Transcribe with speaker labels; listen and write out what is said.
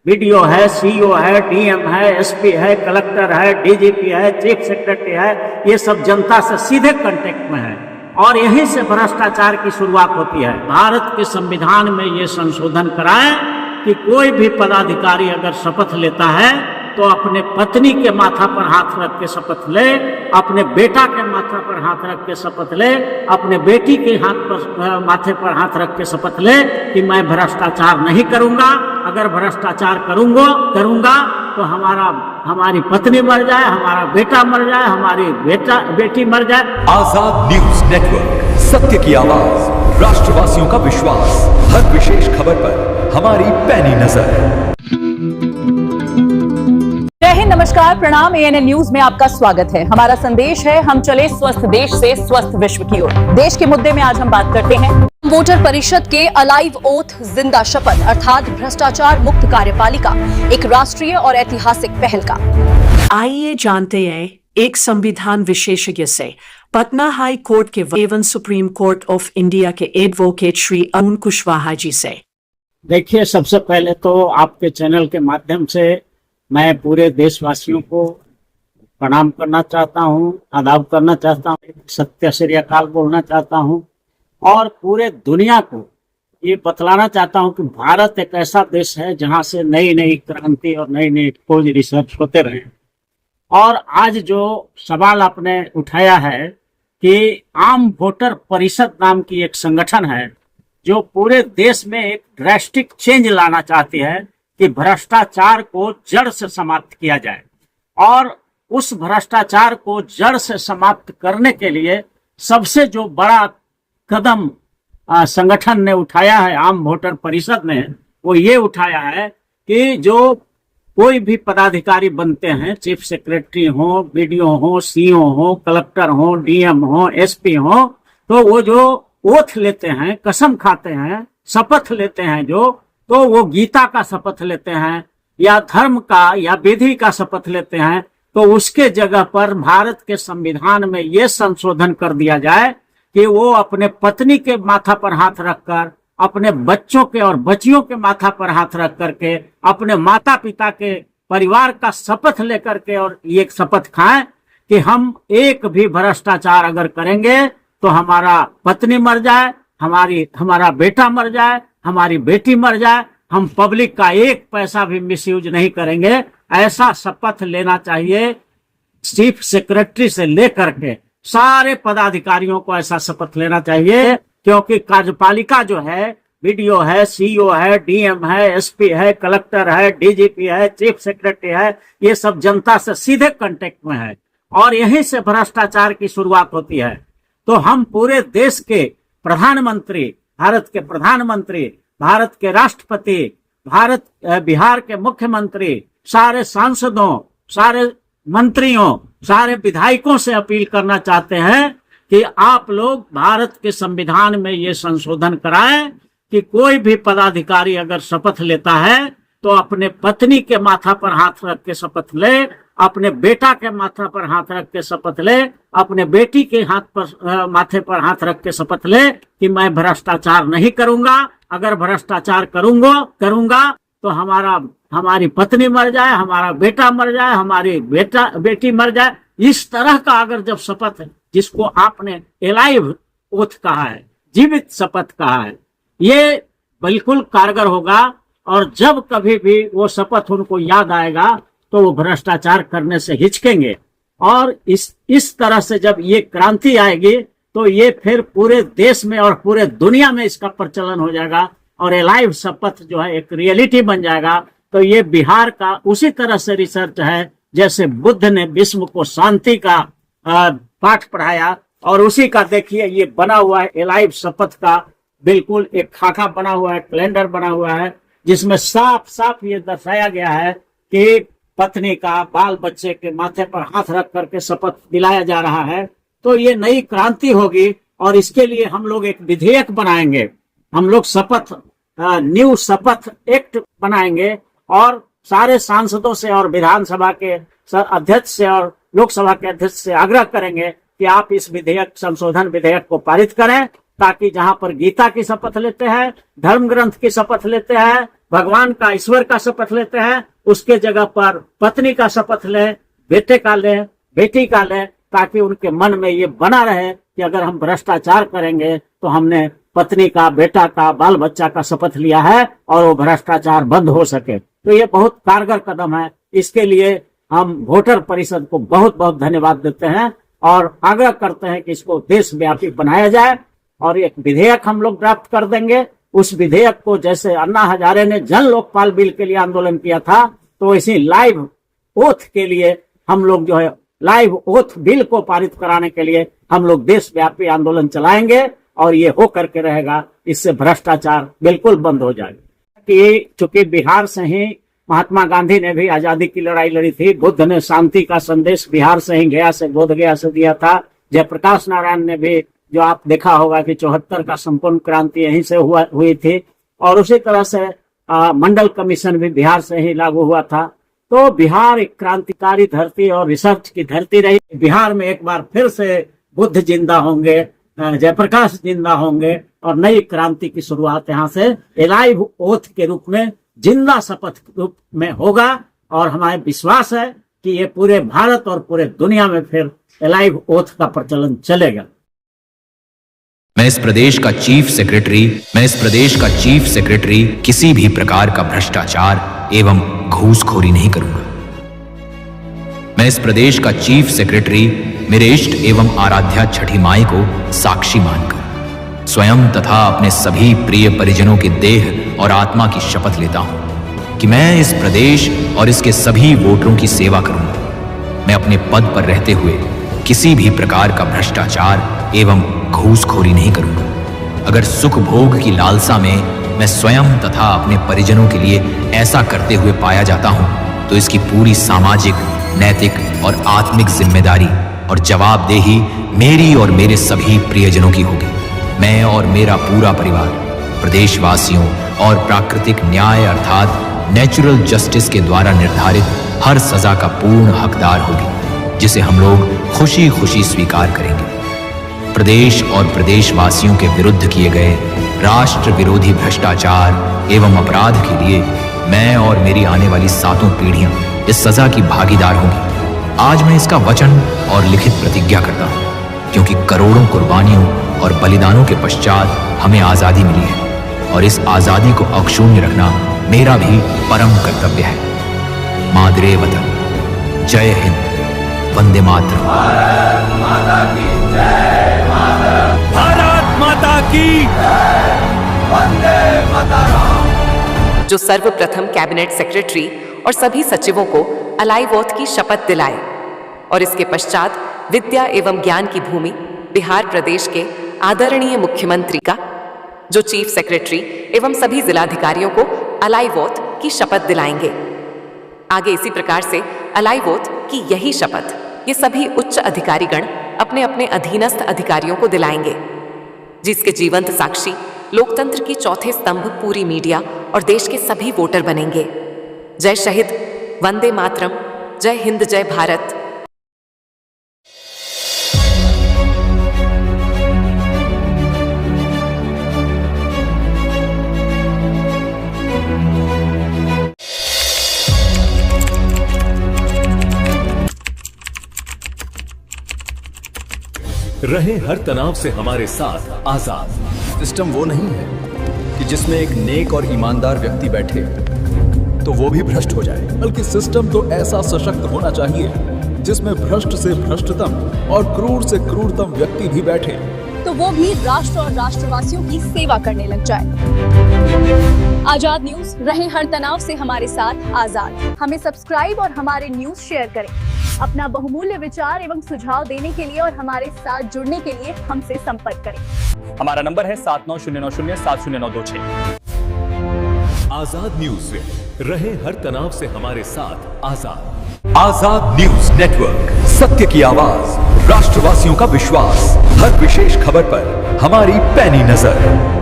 Speaker 1: Video है, CEO है, DM है, एसपी है, कलेक्टर है, डीजीपी है, चीफ सेक्रेटरी है, ये सब जनता से सीधे कांटेक्ट में है और यहीं से भ्रष्टाचार की शुरुआत होती है। भारत के संविधान में ये संशोधन कराएं कि कोई भी पदाधिकारी अगर शपथ लेता है तो अपने पत्नी के माथा पर हाथ रख के शपथ ले, अपने बेटा के माथा पर हाथ रख के शपथ ले, अपने बेटी के माथे पर हाथ रख के शपथ ले कि मैं भ्रष्टाचार नहीं करूंगा। अगर भ्रष्टाचार करूंगा तो हमारी पत्नी मर जाए, हमारा बेटा मर जाए, हमारी बेटी मर जाए।
Speaker 2: आजाद न्यूज नेटवर्क, सत्य की आवाज, राष्ट्रवासियों का विश्वास। हर विशेष खबर पर हमारी पैनी नजर।
Speaker 3: जय हिंद, नमस्कार, प्रणाम। एएनएन न्यूज में आपका स्वागत है। हमारा संदेश है, हम चले स्वस्थ देश से स्वस्थ विश्व की ओर। देश के मुद्दे में आज हम बात करते हैं वोटर परिषद के अलाइव ओथ जिंदा शपथ अर्थात भ्रष्टाचार मुक्त कार्यपालिका, एक राष्ट्रीय और ऐतिहासिक पहल का।
Speaker 4: आइए जानते हैं एक संविधान विशेषज्ञ से, पटना हाई कोर्ट के एवं सुप्रीम कोर्ट ऑफ इंडिया के एडवोकेट श्री अरुण कुशवाहा जी से।
Speaker 1: देखिए, सबसे पहले तो आपके चैनल के माध्यम से मैं पूरे देशवासियों को प्रणाम करना चाहता हूँ, आदाब करना चाहता हूँ, सत्य श्री अकाल बोलना चाहता हूँ और पूरे दुनिया को ये बतलाना चाहता हूँ कि भारत एक ऐसा देश है जहाँ से नई नई क्रांति और नई नई खोज रिसर्च होते रहे। और आज जो सवाल आपने उठाया है कि आम वोटर परिषद नाम की एक संगठन है जो पूरे देश में एक ड्रास्टिक चेंज लाना चाहती है कि भ्रष्टाचार को जड़ से समाप्त किया जाए। और उस भ्रष्टाचार को जड़ से समाप्त करने के लिए सबसे जो बड़ा कदम संगठन ने उठाया है, आम वोटर परिषद ने, वो ये उठाया है कि जो कोई भी पदाधिकारी बनते हैं, चीफ सेक्रेटरी हो, बीडीओ हो, सीईओ हो, कलेक्टर हो, डीएम हो, एसपी हो, तो वो जो ओथ लेते हैं, कसम खाते हैं, शपथ लेते हैं तो वो गीता का शपथ लेते हैं या धर्म का या विधि का शपथ लेते हैं, तो उसके जगह पर भारत के संविधान में ये संशोधन कर दिया जाए कि वो अपने पत्नी के माथा पर हाथ रखकर, अपने बच्चों के और बच्चियों के माथा पर हाथ रख करके, अपने माता पिता के परिवार का शपथ लेकर के और ये शपथ खाएं कि हम एक भी भ्रष्टाचार अगर करेंगे तो हमारा पत्नी मर जाए, हमारा बेटा मर जाए, हमारी बेटी मर जाए, हम पब्लिक का एक पैसा भी मिसयूज नहीं करेंगे। ऐसा शपथ लेना चाहिए चीफ सेक्रेटरी से लेकर के सारे पदाधिकारियों को ऐसा शपथ लेना चाहिए, क्योंकि कार्यपालिका जो है, वीडियो है, सीईओ है, डीएम है, एसपी है, कलेक्टर है, डीजीपी है, चीफ सेक्रेटरी है, ये सब जनता से सीधे कांटेक्ट में है और यहीं से भ्रष्टाचार की शुरुआत होती है। तो हम पूरे देश के प्रधानमंत्री, भारत के प्रधानमंत्री, भारत के राष्ट्रपति, बिहार के मुख्यमंत्री, सारे सांसदों, सारे मंत्रियों, सारे विधायकों से अपील करना चाहते हैं कि आप लोग भारत के संविधान में ये संशोधन कराएं कि कोई भी पदाधिकारी अगर शपथ लेता है तो अपने पत्नी के माथा पर हाथ रख के शपथ ले, अपने बेटा के माथा पर हाथ रख के शपथ ले, अपने बेटी के माथे पर हाथ रख के शपथ ले कि मैं भ्रष्टाचार नहीं करूंगा। अगर भ्रष्टाचार करूंगा तो हमारी पत्नी मर जाए, हमारा बेटा मर जाए, हमारी बेटी मर जाए। इस तरह का अगर जब शपथ, जिसको आपने एलाइव ओथ कहा है, जीवित शपथ कहा है, ये बिल्कुल कारगर होगा और जब कभी भी वो शपथ उनको याद आएगा तो वो भ्रष्टाचार करने से हिचकेंगे। और इस तरह से जब ये क्रांति आएगी तो ये फिर पूरे देश में और पूरे दुनिया में इसका प्रचलन हो जाएगा और एलाइव शपथ जो है एक रियलिटी बन जाएगा। तो ये बिहार का उसी तरह से रिसर्च है जैसे बुद्ध ने विश्व को शांति का पाठ पढ़ाया, और उसी का देखिए ये बना हुआ है एलाइव शपथ का, बिल्कुल एक खाका बना हुआ है, कैलेंडर बना हुआ है, जिसमें साफ साफ ये दर्शाया गया है कि पत्नी का, बाल बच्चे के माथे पर हाथ रख करके शपथ दिलाया जा रहा है। तो ये नई क्रांति होगी और इसके लिए हम लोग एक विधेयक बनाएंगे, हम लोग न्यू शपथ एक्ट बनाएंगे और सारे सांसदों से और विधानसभा के अध्यक्ष से और लोकसभा के अध्यक्ष से आग्रह करेंगे कि आप इस संशोधन विधेयक को पारित करें, ताकि जहां पर गीता की शपथ लेते हैं, धर्म ग्रंथ की शपथ लेते हैं, भगवान का, ईश्वर का शपथ लेते हैं, उसके जगह पर पत्नी का शपथ लें, बेटे का लें, बेटी का लें, ताकि उनके मन में ये बना रहे कि अगर हम भ्रष्टाचार करेंगे तो हमने पत्नी का, बेटा का, बाल बच्चा का शपथ लिया है और वो भ्रष्टाचार बंद हो सके। तो ये बहुत कारगर कदम है। इसके लिए हम वोटर परिषद को बहुत बहुत धन्यवाद देते हैं और आग्रह करते हैं कि इसको देशव्यापी बनाया जाए। और एक विधेयक हम लोग ड्राफ्ट कर देंगे। उस विधेयक को जैसे अन्ना हजारे ने जन लोकपाल बिल के लिए आंदोलन किया था, तो इसी लाइव ओथ के लिए हम लोग जो है लाइव ओथ बिल को पारित कराने के लिए हम लोग देशव्यापी आंदोलन चलाएंगे और ये हो करके रहेगा। इससे भ्रष्टाचार बिल्कुल बंद हो जाएगा। कि चूंकि बिहार से ही महात्मा गांधी ने भी आजादी की लड़ाई लड़ी थी, बुद्ध ने शांति का संदेश बिहार से ही, गया से, बोध गया से दिया था। जयप्रकाश नारायण ने भी, जो आप देखा होगा कि 74 का संपूर्ण क्रांति यहीं से हुई थी। और उसी तरह से मंडल कमीशन भी बिहार से ही लागू हुआ था। तो बिहार एक क्रांतिकारी धरती और रिसर्च की धरती रही। बिहार में एक बार फिर से बुद्ध जिंदा होंगे, जयप्रकाश जिंदा होंगे और नई क्रांति की शुरुआत यहाँ से एलाइव ओथ के रूप में, जिंदा शपथ के रूप में होगा। और हमारे विश्वास है कि ये पूरे भारत और पूरे दुनिया में फिर एलाइव ओथ का प्रचलन चलेगा।
Speaker 5: मैं इस प्रदेश का चीफ सेक्रेटरी किसी भी प्रकार का भ्रष्टाचार एवं घूसखोरी नहीं करूंगा। मैं इस प्रदेश का चीफ सेक्रेटरी मेरे इष्ट एवं आराध्या छठी माई को साक्षी मानकर स्वयं तथा अपने सभी प्रिय परिजनों के देह और आत्मा की शपथ लेता हूं कि मैं इस प्रदेश और इसके सभी वोटरों की सेवा करूंगा। मैं अपने पद पर रहते हुए किसी भी प्रकार का भ्रष्टाचार एवं घूसखोरी नहीं करूंगा। अगर सुख भोग की लालसा में मैं स्वयं तथा अपने परिजनों के लिए ऐसा करते हुए पाया जाता हूं, तो इसकी पूरी सामाजिक, नैतिक और आत्मिक जिम्मेदारी और जवाबदेही मेरी और मेरे सभी प्रियजनों की होगी। मैं और मेरा पूरा परिवार प्रदेशवासियों और प्राकृतिक न्याय अर्थात नेचुरल जस्टिस के द्वारा निर्धारित हर सजा का पूर्ण हकदार होगी, जिसे हम लोग खुशी खुशी स्वीकार करेंगे। प्रदेश और प्रदेशवासियों के विरुद्ध किए गए राष्ट्र विरोधी भ्रष्टाचार एवं अपराध के लिए मैं और मेरी आने वाली 7 पीढ़ियां इस सजा की भागीदार होंगी। आज मैं इसका वचन और लिखित प्रतिज्ञा करता हूं, क्योंकि करोड़ों कुर्बानियों और बलिदानों के पश्चात हमें आजादी मिली है और इस आजादी को अक्षुण्य रखना मेरा भी परम कर्तव्य है। मादरे वतन, जय हिंद, वंदे मातरम।
Speaker 2: भारत माता की जय, भारत माता की वंदे मातरम।
Speaker 6: जो सर्वप्रथम कैबिनेट सेक्रेटरी और सभी सचिवों को अलाइव ओथ की शपथ दिलाए और इसके पश्चात विद्या एवं ज्ञान की भूमि बिहार प्रदेश के आदरणीय मुख्यमंत्री का, जो चीफ सेक्रेटरी एवं सभी जिलाधिकारियों को अलाइव ओथ की शपथ दिलाएंगे। आगे इसी प्रकार से अलाइव ओथ की यही शपथ ये सभी उच्च अधिकारीगण अपने अपने अधीनस्थ अधिकारियों को दिलाएंगे, जिसके जीवंत साक्षी लोकतंत्र की चौथे स्तंभ पूरी मीडिया और देश के सभी वोटर बनेंगे। जय शहीद, वंदे मातरम, जय हिंद, जय भारत।
Speaker 2: रहे हर तनाव से हमारे साथ आजाद।
Speaker 7: सिस्टम वो नहीं है कि जिसमें एक नेक और ईमानदार व्यक्ति बैठे तो वो भी भ्रष्ट हो जाए, बल्कि सिस्टम तो ऐसा सशक्त होना चाहिए जिसमें भ्रष्ट से भ्रष्टतम और क्रूर से क्रूरतम व्यक्ति भी बैठे,
Speaker 3: तो वो भी राष्ट्र और राष्ट्रवासियों की सेवा करने लग जाए। आजाद न्यूज, रहे हर तनाव से हमारे साथ आजाद। हमें सब्सक्राइब और हमारे न्यूज शेयर करें। अपना बहुमूल्य विचार एवं सुझाव देने के लिए और हमारे साथ जुड़ने के लिए हमसे संपर्क करें।
Speaker 8: हमारा नंबर है 7900070926।
Speaker 2: आजाद न्यूज से रहे हर तनाव से हमारे साथ आजाद। आजाद न्यूज नेटवर्क, सत्य की आवाज, राष्ट्रवासियों का विश्वास। हर विशेष खबर पर हमारी पैनी नजर।